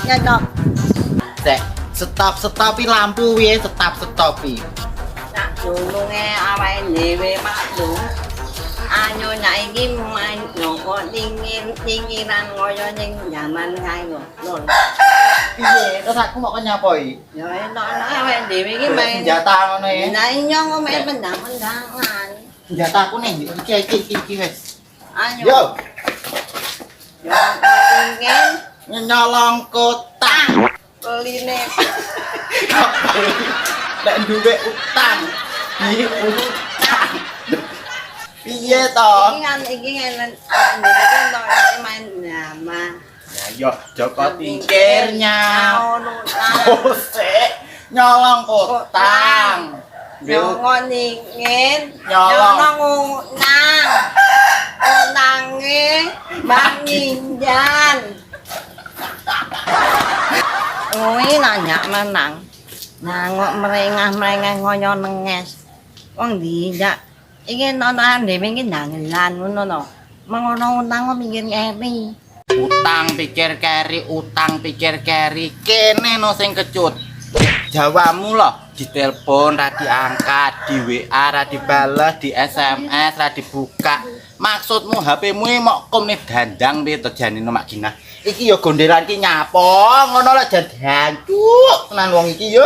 nyocok. Sek, stop-stopi lampu piye stop-stopi. Nak dununge awake dhewe maklum. Ayo nak iki main nyoko dingin-dinginan kaya ning jaman kae lho. Piye? Terus aku mau nyapoi. Ya enak awake dhewe iki main Senjata ngono ya. Nah nyong main pendang-pendangan. Senjata aku nih, iki wis. Ayo. Yo, Yo dingin nyolong kota. beline. Nek duwe utang. Iki utang. Piye to? Iki ngene iki kan main nama. Ya yo, Joko tingkirnya. Ngono Sek, nyolong utang. Nyongon dingin, Nyolong. nyolong utang. Utangnya Bang Injan. Kuwi nanya menang. Nangok merengah-merengah ngoyo nenges. Wong dijak iki nonoan dhewe iki ndangelan ngono no. Mengono utang kok mikir ngeri. Utang pikir keri, kene no sing kecut. Jawamu loh, ditelepon ra diangkat, di WA ra dibales, di SMS ra dibuka. Maksudmu HP-mu mok komne dandang piye to janine Mak Ginah? Iki ya gondelan ki nyapo, ngono lah jan dancuk tenan wong iki yo.